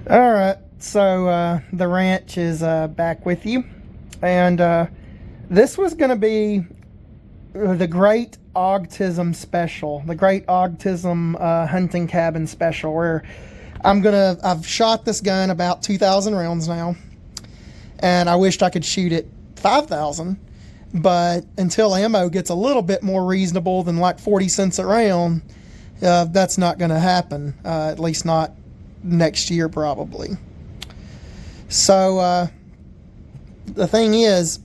All right, so the ranch is back with you, and this was going to be the Great Autism Special, the Great Autism Hunting Cabin Special, where I've shot this gun about 2,000 rounds now, and I wished I could shoot it 5,000, but until ammo gets a little bit more reasonable than like 40 cents a round, that's not going to happen, at least not next year probably. So the thing is,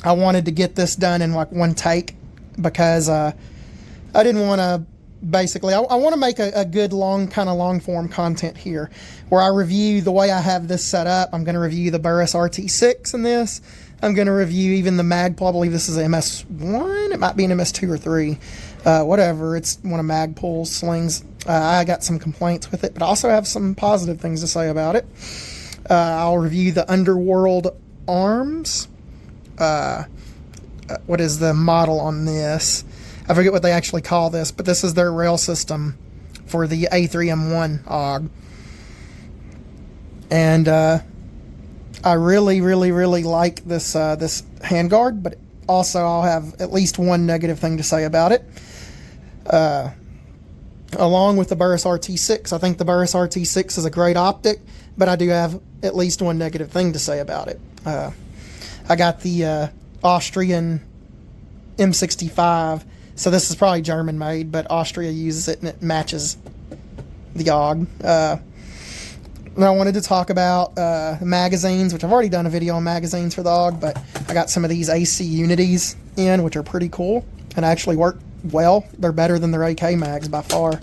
I wanted to get this done in like one take because I didn't want to basically, I want to make a good long form content here where I review the way I have this set up. I'm going to review the Burris RT6 in this. I'm going to review even the Magpul. I believe this is an MS1. It might be an MS2 or 3. Whatever. It's one of Magpul's slings. I got some complaints with it, but I also have some positive things to say about it. I'll review the Underworld arms. What is the model on this? I forget what they actually call this, but this is their rail system for the A3M1 AUG. And I really like this this handguard, but also I'll have at least one negative thing to say about it. Along with the Burris RT6, I think the Burris RT6 is a great optic, but I do have at least one negative thing to say about it. I got the Austrian M65, so this is probably German made, but Austria uses it and it matches the AUG. And I wanted to talk about magazines, which I've already done a video on magazines for the AUG, but I got some of these AC Unities in, which are pretty cool and actually work well. They're better than their AK mags by far.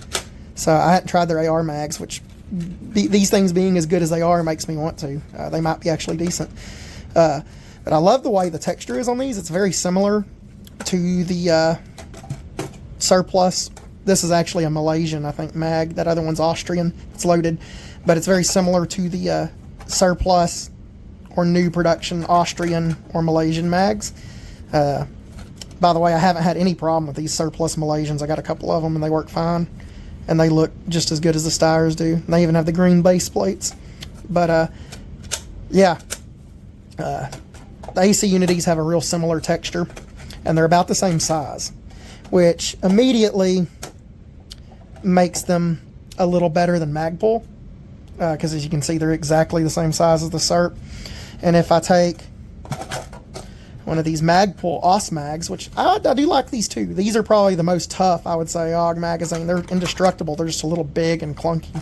So I hadn't tried their AR mags, which these things being as good as they are makes me want to. They might be actually decent. But I love the way the texture is on these. It's very similar to the Surplus. This is actually a Malaysian, I think, mag. That other one's Austrian. It's loaded. But it's very similar to the Surplus or new production Austrian or Malaysian mags. By the way, I haven't had any problem with these Surplus Malaysians. I got a couple of them and they work fine. And they look just as good as the Steyrs do. And they even have the green base plates. But yeah. The AC Unities have a real similar texture. And they're about the same size. Which immediately makes them a little better than Magpul. Because as you can see, they're exactly the same size as the Serp. And if I take one of these Magpul OS mags, which I do like these too. These are probably the most tough, I would say, AUG magazine. They're indestructible. They're just a little big and clunky.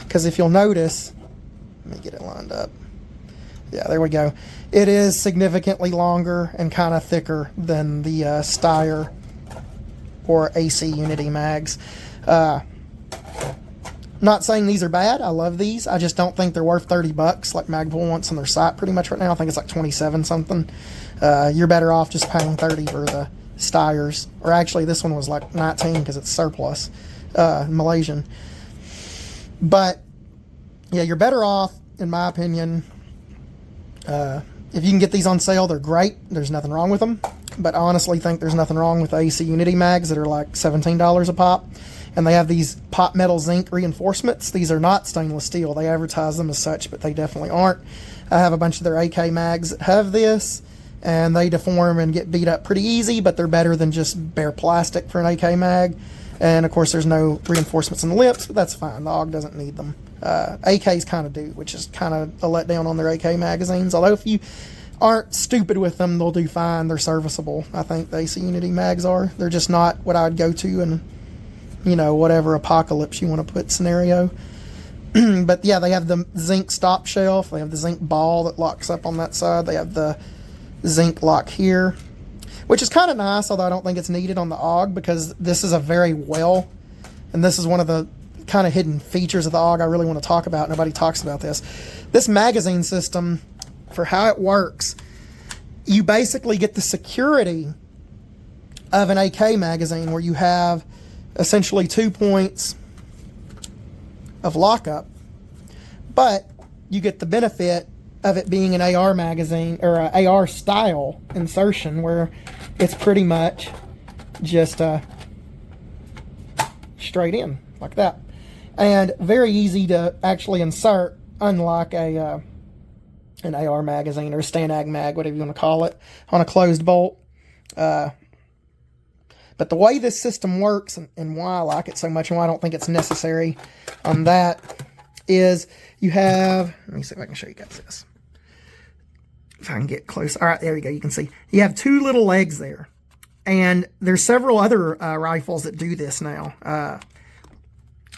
Because if you'll notice, let me get it lined up. Yeah, there we go. It is significantly longer and kind of thicker than the Steyr or AC Unity mags. Not saying these are bad. I love these. I just don't think they're worth $30 like Magpul wants on their site pretty much right now. I think it's like 27 something. You're better off just paying 30 for the Steyrs. Or actually, this one was like 19 because it's Surplus, Malaysian. But yeah, you're better off, in my opinion. If you can get these on sale, they're great. There's nothing wrong with them. But I honestly think there's nothing wrong with the AC Unity mags that are like $17 a pop. And they have these pot metal zinc reinforcements. These are not stainless steel. They advertise them as such, but they definitely aren't. I have a bunch of their AK mags that have this, and they deform and get beat up pretty easy, but they're better than just bare plastic for an AK mag. And of course, there's no reinforcements in the lips, but that's fine. The AUG doesn't need them. AKs kind of do, which is kind of a letdown on their AK magazines. Although if you aren't stupid with them, they'll do fine. They're serviceable. I think the AC Unity mags are. They're just not what I would go to in, you know, whatever apocalypse you want to put scenario. But yeah, they have the zinc stop shelf. They have the zinc ball that locks up on that side. They have the zinc lock here, which is kind of nice, although I don't think it's needed on the AUG because this is a very well, and this is one of the kind of hidden features of the AUG I really want to talk about. Nobody talks about this. This magazine system, for how it works, you basically get the security of an AK magazine where you have essentially 2 points of lockup, but you get the benefit of it being an AR magazine or an AR style insertion where it's pretty much just straight in like that. and very easy to actually insert, unlike an AR magazine or a Steyr Augmas mag, whatever you want to call it, on a closed bolt. But the way this system works, and why I like it so much and why I don't think it's necessary on that, is you have, let me see if I can show you guys this. If I can get close. All right, there you go. You can see. You have two little legs there. And there's several other rifles that do this now.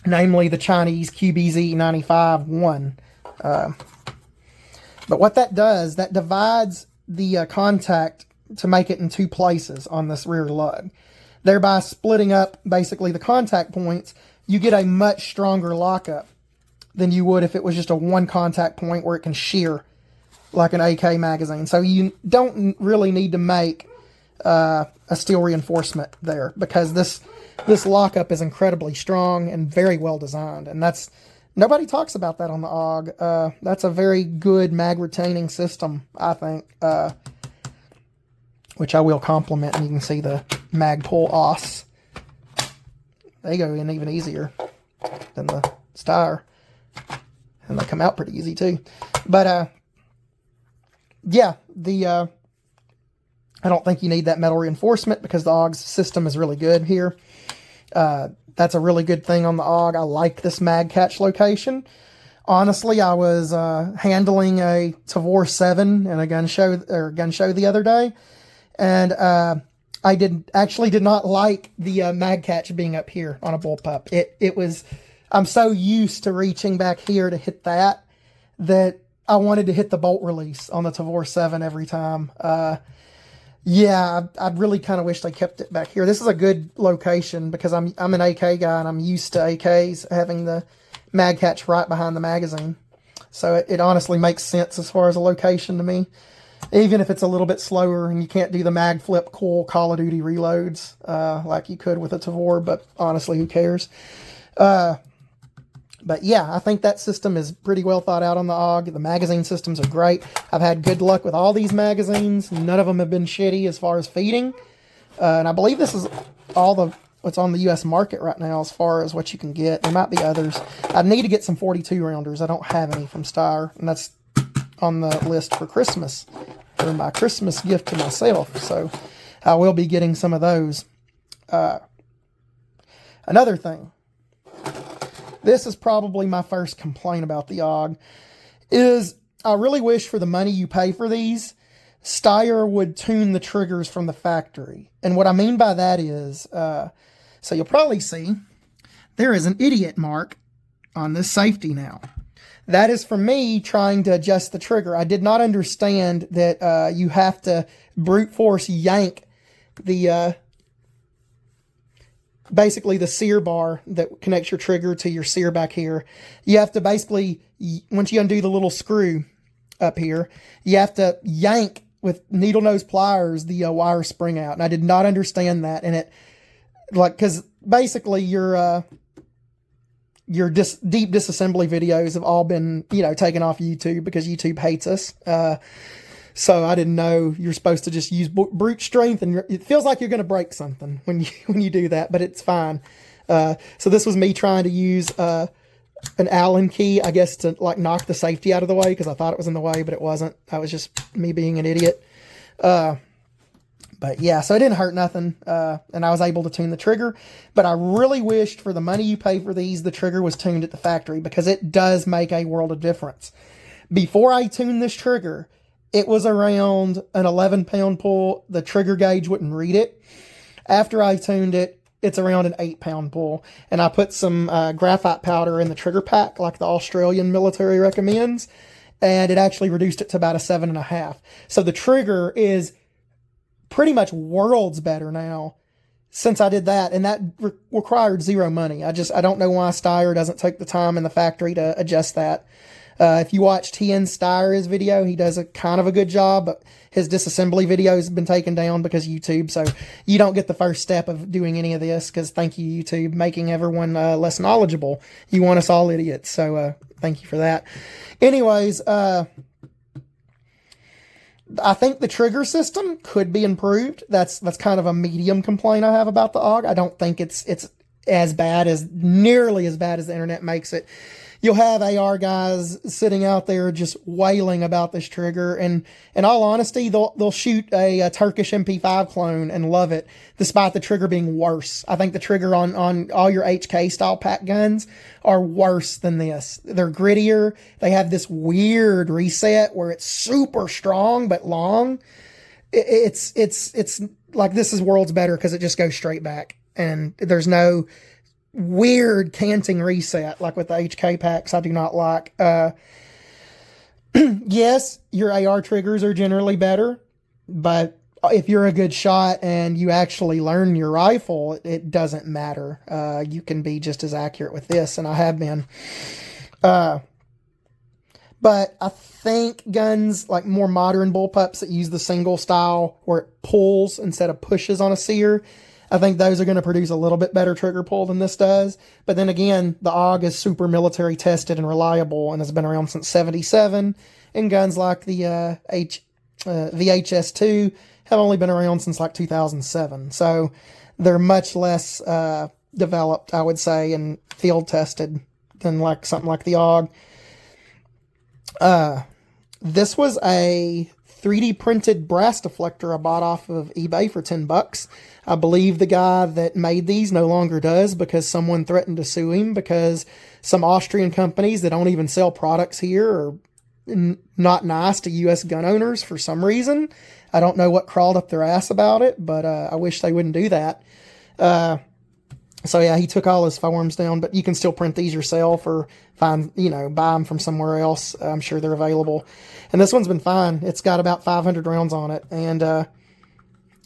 Namely the Chinese QBZ-95-1. But what that does, that divides the contact to make it in two places on this rear lug. Thereby splitting up basically the contact points, you get a much stronger lockup than you would if it was just a one contact point where it can shear like an AK magazine. So you don't really need to make a steel reinforcement there, because this lockup is incredibly strong and very well designed. And that's, nobody talks about that on the AUG. That's a very good mag retaining system, I think, which I will compliment. And you can see the mag pull os. They go in even easier than the Steyr, and they come out pretty easy too. But yeah, I don't think you need that metal reinforcement because the AUG's system is really good here. That's a really good thing on the AUG. I like this mag catch location. Honestly, I was handling a Tavor 7 in a gun show the other day, and I did not like the mag catch being up here on a bullpup. It was, I'm so used to reaching back here to hit that I wanted to hit the bolt release on the Tavor 7 every time. Yeah, I really kind of wish they kept it back here. This is a good location because I'm an AK guy and I'm used to AKs having the mag catch right behind the magazine. So it honestly makes sense as far as a location to me. Even if it's a little bit slower and you can't do the mag flip cool Call of Duty reloads like you could with a Tavor, but honestly, who cares? But yeah, I think that system is pretty well thought out on the AUG. The magazine systems are great. I've had good luck with all these magazines. None of them have been shitty as far as feeding. And I believe this is all what's on the U.S. market right now as far as what you can get. There might be others. I need to get some 42 rounders. I don't have any from Steyr, and that's on the list for Christmas, for my Christmas gift to myself. So I will be getting some of those. Another thing. This is probably my first complaint about the AUG, is I really wish for the money you pay for these, Steyr would tune the triggers from the factory. And what I mean by that is, so you'll probably see, there is an idiot mark on this safety now. That is for me trying to adjust the trigger. I did not understand that you have to brute force yank the basically the sear bar that connects your trigger to your sear back here. You have to basically, once you undo the little screw up here, you have to yank with needle nose pliers the wire spring out. And I did not understand that. And because basically your deep disassembly videos have all been, taken off YouTube because YouTube hates us. So I didn't know you're supposed to just use brute strength, and it feels like you're going to break something when you do that, but it's fine. So this was me trying to use an Allen key, I guess, to knock the safety out of the way because I thought it was in the way, but it wasn't. That was just me being an idiot. But yeah, so it didn't hurt nothing, and I was able to tune the trigger. But I really wished for the money you pay for these, the trigger was tuned at the factory because it does make a world of difference. Before I tuned this trigger, it was around an 11-pound pull. The trigger gauge wouldn't read it. After I tuned it, it's around an 8-pound pull. And I put some graphite powder in the trigger pack, like the Australian military recommends. And it actually reduced it to about a 7.5. So the trigger is pretty much worlds better now since I did that. And that required zero money. I don't know why Steyr doesn't take the time in the factory to adjust that. If you watch TN Steyr's video, he does a kind of a good job, but his disassembly video has been taken down because YouTube. So you don't get the first step of doing any of this because thank you, YouTube, making everyone less knowledgeable. You want us all idiots. So thank you for that. Anyways, I think the trigger system could be improved. That's kind of a medium complaint I have about the AUG. I don't think it's nearly as bad as the internet makes it. You'll have AR guys sitting out there just wailing about this trigger, and in all honesty, they'll shoot a Turkish MP5 clone and love it, despite the trigger being worse. I think the trigger on all your HK style pack guns are worse than this. They're grittier. They have this weird reset where it's super strong but long. It's like, this is worlds better because it just goes straight back, and there's no weird canting reset like with the HK packs. I do not like. Yes, your AR triggers are generally better, but if you're a good shot and you actually learn your rifle, it doesn't matter. You can be just as accurate with this, and I have been. But I think guns like more modern bullpups that use the single style where it pulls instead of pushes on a sear, I think those are going to produce a little bit better trigger pull than this does. But then again, the AUG is super military tested and reliable and has been around since 77. And guns like the VHS2 have only been around since like 2007. So they're much less developed, I would say, and field tested than like something like the AUG. This was a 3D printed brass deflector I bought off of eBay for $10. I believe the guy that made these no longer does because someone threatened to sue him because some Austrian companies that don't even sell products here are not nice to U.S. gun owners for some reason. I don't know what crawled up their ass about it, but I wish they wouldn't do that. So yeah, he took all his forms down, but you can still print these yourself or buy them from somewhere else. I'm sure they're available. And this one's been fine. It's got about 500 rounds on it, and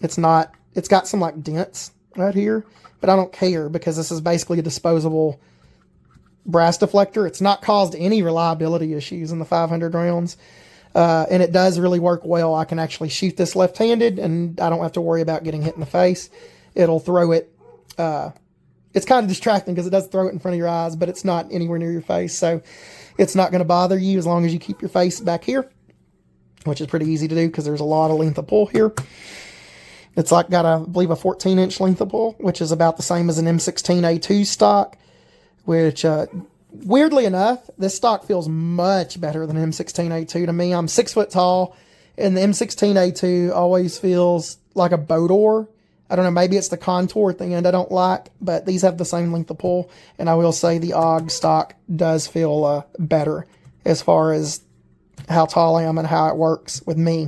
it's got some like dents right here, but I don't care because this is basically a disposable brass deflector. It's not caused any reliability issues in the 500 rounds. And it does really work well. I can actually shoot this left-handed, and I don't have to worry about getting hit in the face. It'll throw it. It's kind of distracting because it does throw it in front of your eyes, but it's not anywhere near your face. So it's not going to bother you as long as you keep your face back here, which is pretty easy to do because there's a lot of length of pull here. It's like got, I believe, a 14-inch length of pull, which is about the same as an M16A2 stock, which, weirdly enough, this stock feels much better than M16A2 to me. I'm 6 foot tall, and the M16A2 always feels like a boat oar. I don't know, maybe it's the contour at the end I don't like, but these have the same length of pull, and I will say the AUG stock does feel better as far as how tall I am and how it works with me.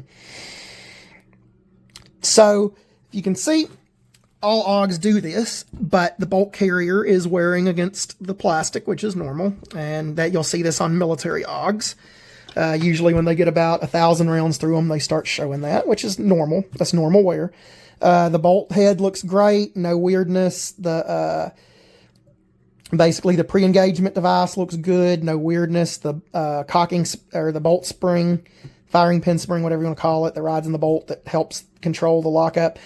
So, if you can see, all AUGs do this, but the bolt carrier is wearing against the plastic, which is normal, and that you'll see this on military AUGs. Usually when they get about 1,000 rounds through them, they start showing that, which is normal. That's normal wear. The bolt head looks great, no weirdness. Basically the pre-engagement device looks good, no weirdness. The cocking or the bolt spring, firing pin spring, whatever you want to call it, that rides in the bolt that helps control the lockup,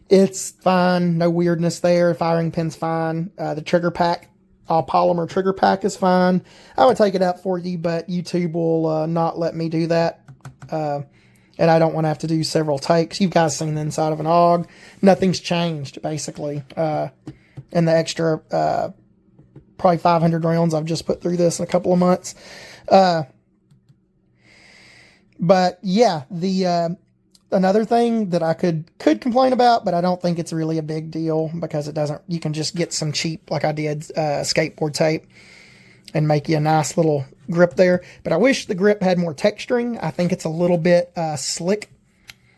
it's fine, no weirdness there. Firing pin's fine. The trigger pack, all polymer trigger pack is fine. I would take it out for you, but YouTube will not let me do that. And I don't want to have to do several takes. You guys seen the inside of an AUG. Nothing's changed, basically. And the extra, probably 500 rounds I've just put through this in a couple of months. But yeah, another thing that I could complain about, but I don't think it's really a big deal because it doesn't, you can just get some cheap, like I did, skateboard tape and make you a nice little grip there. But I wish the grip had more texturing. I think it's a little bit slick,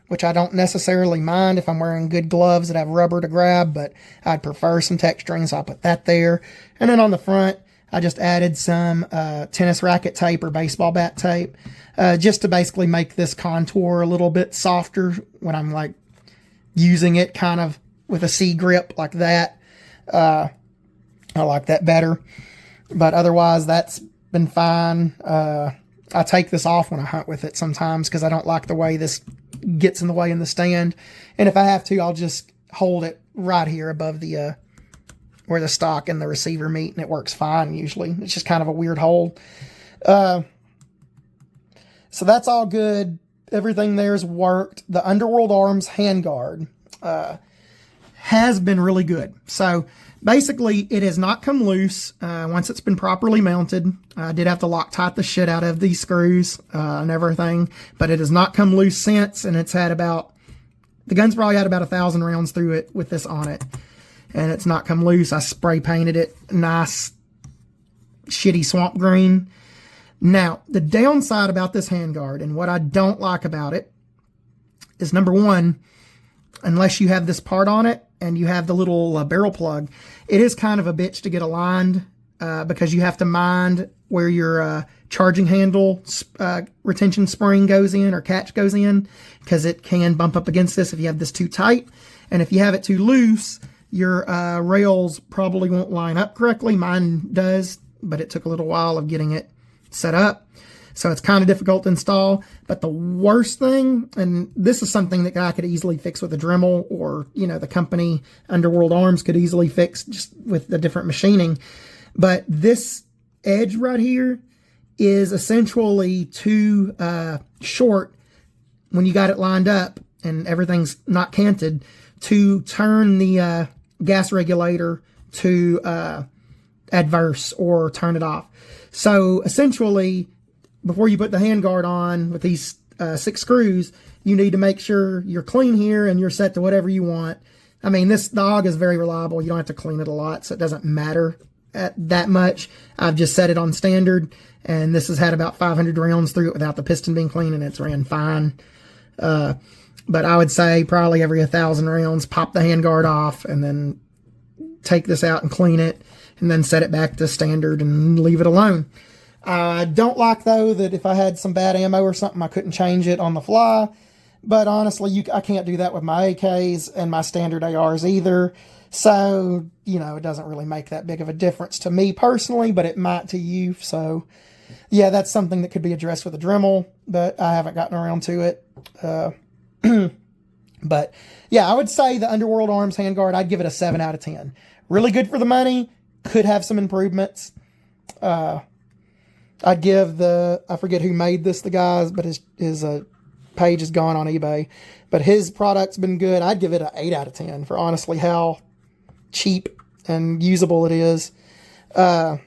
which I don't necessarily mind if I'm wearing good gloves that have rubber to grab, but I'd prefer some texturing, so I'll put that there. And then on the front, I just added some tennis racket tape or baseball bat tape, just to basically make this contour a little bit softer when I'm like using it kind of with a C grip like that. I like that better. But otherwise, that's been fine. I take this off when I hunt with it sometimes because I don't like the way this gets in the way in the stand. And if I have to, I'll just hold it right here above the where the stock and the receiver meet, and it works fine usually. It's just kind of a weird hold. So that's all good. Everything there's worked. The Underworld Arms handguard has been really good. So Basically, it has not come loose once it's been properly mounted. I did have to Loctite the shit out of these screws and everything, but it has not come loose since, and it's had about, the gun's probably had about 1,000 rounds through it with this on it, and it's not come loose. I spray painted it nice, shitty swamp green. Now, the downside about this handguard and what I don't like about it is, number one, unless you have this part on it and you have the little barrel plug, it is kind of a bitch to get aligned because you have to mind where your charging handle retention spring goes in or catch goes in, because it can bump up against this if you have this too tight. And if you have it too loose, your rails probably won't line up correctly. Mine does, but it took a little while of getting it set up. So it's kind of difficult to install. But the worst thing, and this is something that I could easily fix with a Dremel, or, you know, the company Underworld Arms could easily fix just with the different machining. But this edge right here is essentially too short when you got it lined up and everything's not canted to turn the gas regulator to adverse or turn it off. So essentially, before you put the handguard on with these 6 screws, you need to make sure you're clean here and you're set to whatever you want. I mean, this dog is very reliable. You don't have to clean it a lot, so it doesn't matter that much. I've just set it on standard, and this has had about 500 rounds through it without the piston being clean, and it's ran fine. But I would say probably every 1,000 rounds, pop the handguard off, and then take this out and clean it, and then set it back to standard and leave it alone. I don't like, though, that if I had some bad ammo or something, I couldn't change it on the fly. But honestly, I can't do that with my AKs and my standard ARs either. So, you know, it doesn't really make that big of a difference to me personally, but it might to you. So, yeah, that's something that could be addressed with a Dremel, but I haven't gotten around to it. But, yeah, I would say the Underworld Arms handguard, I'd give it a 7 out of 10. Really good for the money. Could have some improvements. I'd give I forget who made this, the guys, but his page is gone on eBay. But his product's been good. I'd give it an 8 out of 10 for honestly how cheap and usable it is. I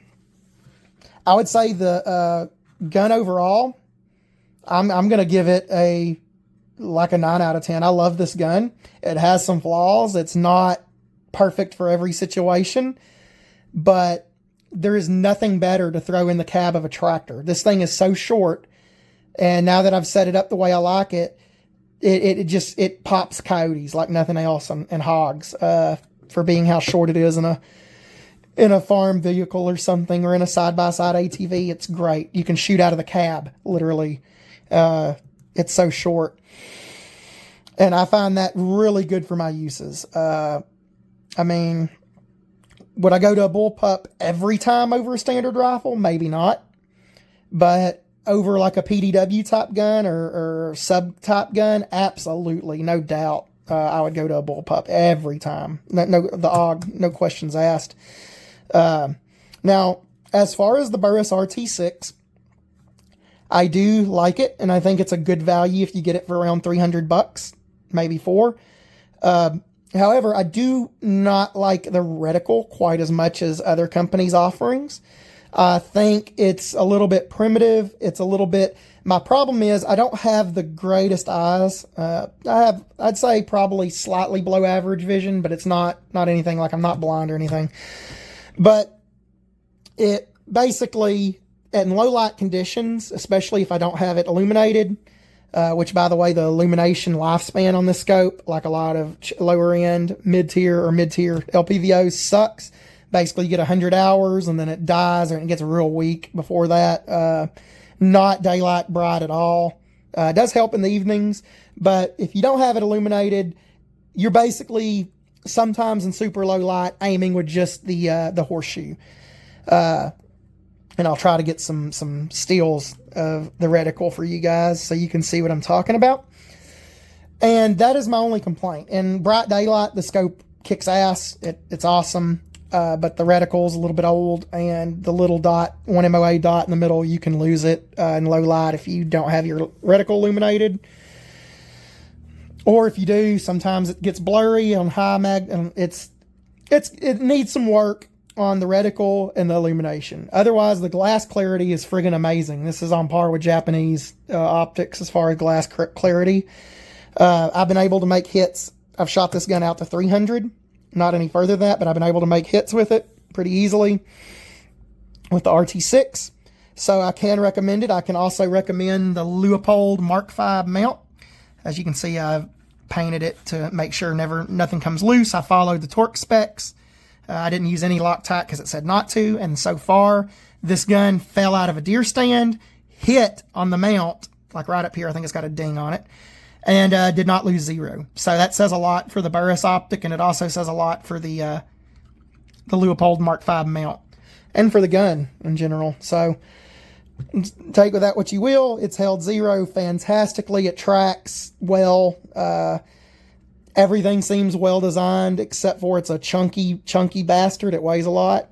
would say the gun overall, I'm going to give it a 9 out of 10. I love this gun. It has some flaws. It's not perfect for every situation, but there is nothing better to throw in the cab of a tractor. This thing is so short, and now that I've set it up the way I like it, it pops coyotes like nothing else, and hogs for being how short it is in a farm vehicle or something, or in a side-by-side ATV. It's great. You can shoot out of the cab, literally. It's so short. And I find that really good for my uses. I mean, would I go to a bullpup every time over a standard rifle? Maybe not. But over like a PDW type gun or sub type gun, absolutely, no doubt. I would go to a bullpup every time. The AUG, no questions asked. Now, as far as the Burris RT6, I do like it, and I think it's a good value if you get it for around $300, maybe $400. However, I do not like the reticle quite as much as other companies' offerings. I think it's a little bit primitive. It's a little bit... My problem is I don't have the greatest eyes. I'd say probably slightly below average vision, but it's not anything like I'm not blind or anything. But it basically, in low light conditions, especially if I don't have it illuminated, which, by the way, the illumination lifespan on this scope, like a lot of lower end, mid-tier LPVOs, sucks. Basically, you get 100 hours and then it dies, or it gets real weak before that. Not daylight bright at all. It does help in the evenings, but if you don't have it illuminated, you're basically sometimes in super low light aiming with just the horseshoe. And I'll try to get some steals of the reticle for you guys so you can see what I'm talking about. And that is my only complaint. In bright daylight, the scope kicks ass. It's awesome. But the reticle's a little bit old, and the little dot, 1 MOA dot in the middle, you can lose it in low light if you don't have your reticle illuminated. Or if you do, sometimes it gets blurry on high mag, and it needs some work on the reticle and the illumination. Otherwise, the glass clarity is friggin' amazing. This is on par with Japanese optics as far as glass clarity. I've been able to make hits. I've shot this gun out to 300, not any further than that, but I've been able to make hits with it pretty easily with the RT6. So I can recommend it. I can also recommend the Leupold Mark V mount. As you can see, I've painted it to make sure nothing comes loose. I followed the torque specs. I didn't use any Loctite because it said not to. And so far, this gun fell out of a deer stand, hit on the mount, like right up here. I think it's got a ding on it, and did not lose zero. So that says a lot for the burris optic, and it also says a lot for the Leupold Mark V mount and for the gun in general. So take with that what you will. It's held zero fantastically. It tracks well. Everything seems well designed except for it's a chunky bastard. It weighs a lot.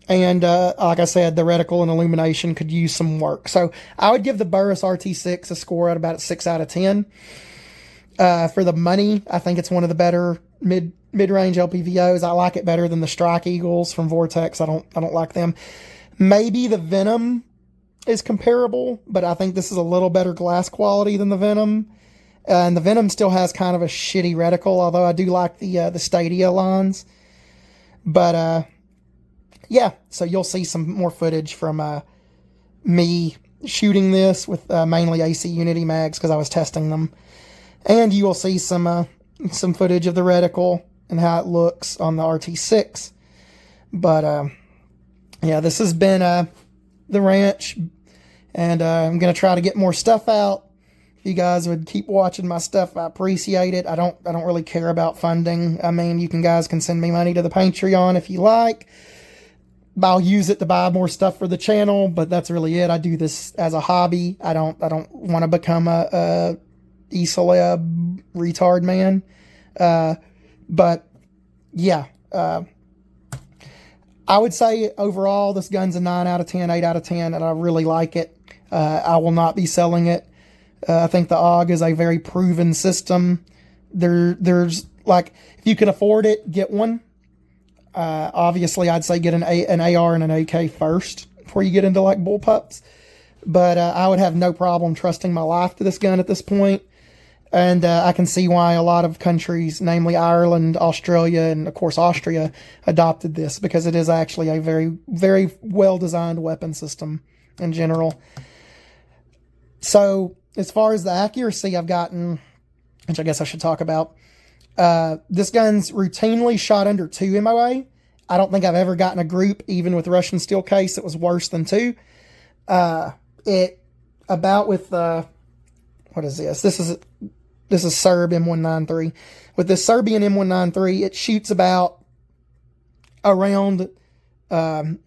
And like I said, the reticle and illumination could use some work. So I would give the Burris RT6 a score at about a 6 out of 10. For the money, I think it's one of the better mid-range LPVOs. I like it better than the Strike Eagles from Vortex. I don't like them. Maybe the Venom is comparable, but I think this is a little better glass quality than the Venom. And the Venom still has kind of a shitty reticle, although I do like the Stadia lines. But yeah, so you'll see some more footage from me shooting this with mainly AC Unity mags because I was testing them. And you will see some footage of the reticle and how it looks on the RT6. But yeah, this has been the ranch, and I'm going to try to get more stuff out. If you guys would keep watching my stuff, I appreciate it. I don't really care about funding. I mean, you guys can send me money to the Patreon if you like. I'll use it to buy more stuff for the channel, but that's really it. I do this as a hobby. I don't want to become a e-celeb retard man. But yeah, I would say overall this gun's a 9 out of 10, 8 out of 10, and I really like it. I will not be selling it. I think the AUG is a very proven system. There's like, if you can afford it, get one. Obviously, I'd say get an AR and an AK first before you get into like bullpups. But I would have no problem trusting my life to this gun at this point. And I can see why a lot of countries, namely Ireland, Australia, and of course Austria, adopted this, because it is actually a very, very well-designed weapon system in general. So as far as the accuracy I've gotten, which I guess I should talk about, this gun's routinely shot under 2 MOA. I don't think I've ever gotten a group, even with Russian steel case, that was worse than 2. What is this? This is Serb M193. With this Serbian M193, it shoots about around 1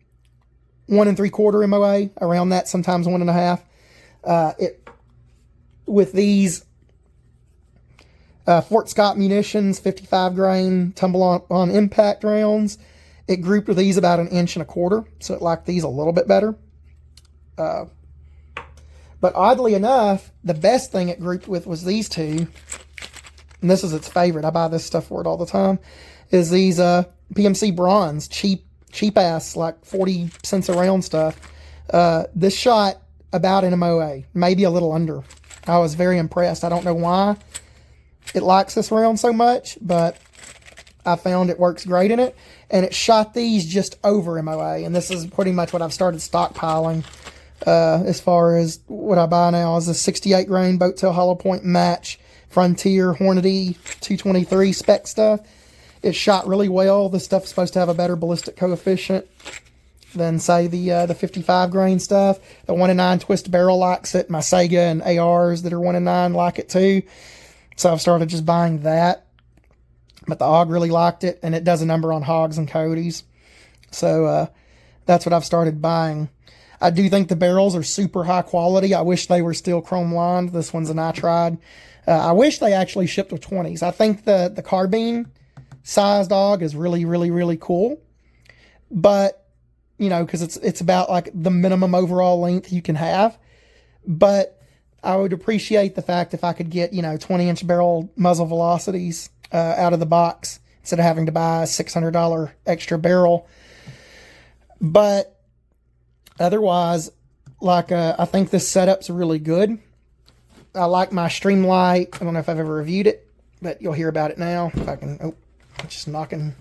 3/4 MOA, around that, sometimes 1.5. With these Fort Scott munitions, 55 grain tumble on impact rounds, it grouped with these about 1.25 inches, so it liked these a little bit better. But oddly enough, the best thing it grouped with was these two, and this is its favorite. I buy this stuff for it all the time. Is these PMC bronze, cheap ass, like 40 cents a round stuff. This shot about an MOA, maybe a little under. I was very impressed. I don't know why it likes this round so much, but I found it works great in it. And it shot these just over MOA, and this is pretty much what I've started stockpiling. As far as what I buy now is a 68 grain boat tail hollow point match Frontier Hornady 223 spec stuff. It shot really well. This stuff's supposed to have a better ballistic coefficient than, say, the 55 grain stuff. The 1-in-9 twist barrel likes it. My Sega and ARs that are 1-in-9 like it too. So I've started just buying that. But the AUG really liked it, and it does a number on hogs and coyotes. So that's what I've started buying. I do think the barrels are super high quality. I wish they were still chrome lined. This one's a nitride. I wish they actually shipped with 20s. I think the carbine sized AUG is really, really, really cool. But, you know, because it's about like the minimum overall length you can have. But I would appreciate the fact if I could get, 20-inch barrel muzzle velocities out of the box instead of having to buy a $600 extra barrel. But otherwise, like, I think this setup's really good. I like my streamlight. I don't know if I've ever reviewed it, but you'll hear about it now. If I can, oh, just knocking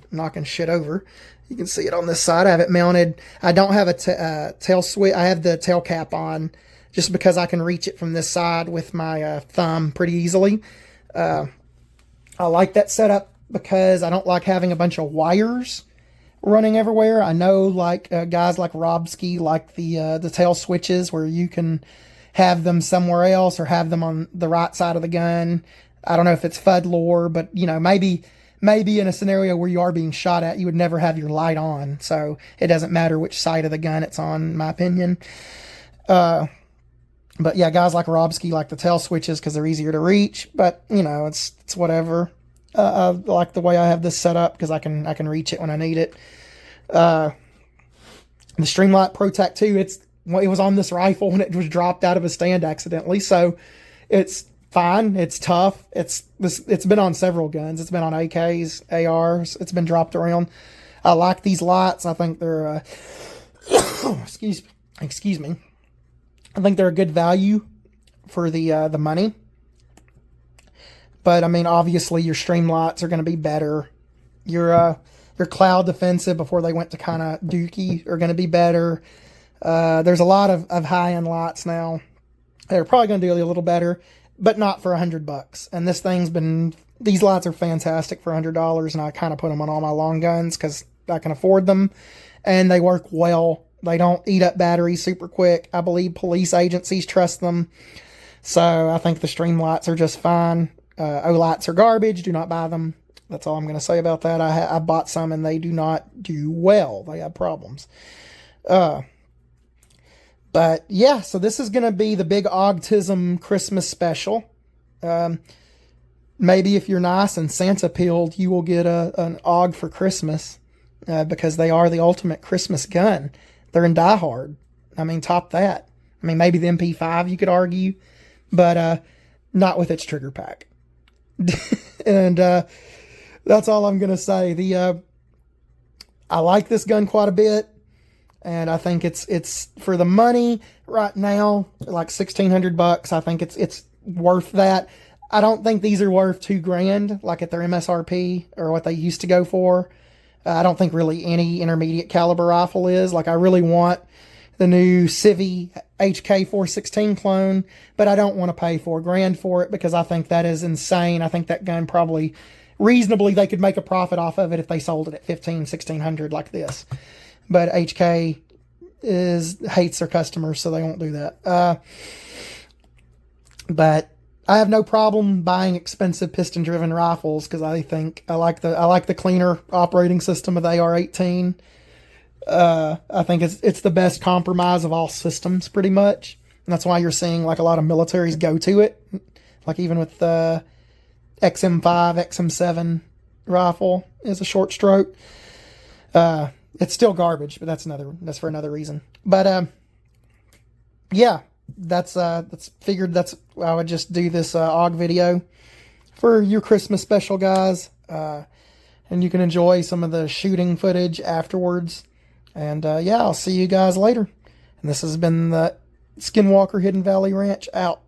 shit over. You can see it on this side. I have it mounted. I don't have a tail switch. I have the tail cap on just because I can reach it from this side with my thumb pretty easily. I like that setup because I don't like having a bunch of wires running everywhere. I know, like, guys like Robski like the tail switches where you can have them somewhere else or have them on the right side of the gun. I don't know if it's FUD lore, but, you know, maybe in a scenario where you are being shot at, you would never have your light on, so it doesn't matter which side of the gun it's on, in my opinion. But yeah, guys like Robski like the tail switches because they're easier to reach, but, you know, it's whatever. I like the way I have this set up because I can reach it when I need it. The Streamlight Protac 2, it was on this rifle when it was dropped out of a stand accidentally, so it's fine. It's tough. It's been on several guns. It's been on AKs, ARs. It's been dropped around. I like these lights. I think they're excuse me. I think they're a good value for the money. But I mean, obviously, your stream lights are going to be better. Your cloud defensive before they went to kind of dookie are going to be better. There's a lot of high end lights now. They're probably going to do a little better, but not for $100. And these lights are fantastic for $100, and I kind of put them on all my long guns because I can afford them, and they work well. They don't eat up batteries super quick. I believe police agencies trust them, so I think the stream lights are just fine. O-lights are garbage. Do not buy them. That's all I'm going to say about that. I bought some, and they do not do well. They have problems. But yeah, so this is going to be the big Autism Christmas special. Maybe if you're nice and Santa peeled, you will get an AUG for Christmas, because they are the ultimate Christmas gun. They're in Die Hard. I mean, top that. I mean, maybe the MP5 you could argue, but not with its trigger pack. And that's all I'm going to say. I like this gun quite a bit. And I think it's for the money right now, like $1,600. I think it's worth that. I don't think these are worth $2,000, like at their MSRP or what they used to go for. I don't think really any intermediate caliber rifle is. Like, I really want the new Civi HK 416 clone, but I don't want to pay $4,000 for it because I think that is insane. I think that gun probably reasonably they could make a profit off of it if they sold it at $1,500-$1,600 like this. But HK hates their customers, so they won't do that. But I have no problem buying expensive piston-driven rifles because I think I like the cleaner operating system of the AR-18. I think it's the best compromise of all systems, pretty much. And that's why you're seeing like a lot of militaries go to it. Like even with the XM5, XM7 rifle is a short stroke. It's still garbage, but that's for another reason. But yeah, that's figured I would just do this AUG video for your Christmas special, guys. And you can enjoy some of the shooting footage afterwards. And yeah, I'll see you guys later. And this has been the Skinwalker Hidden Valley Ranch out.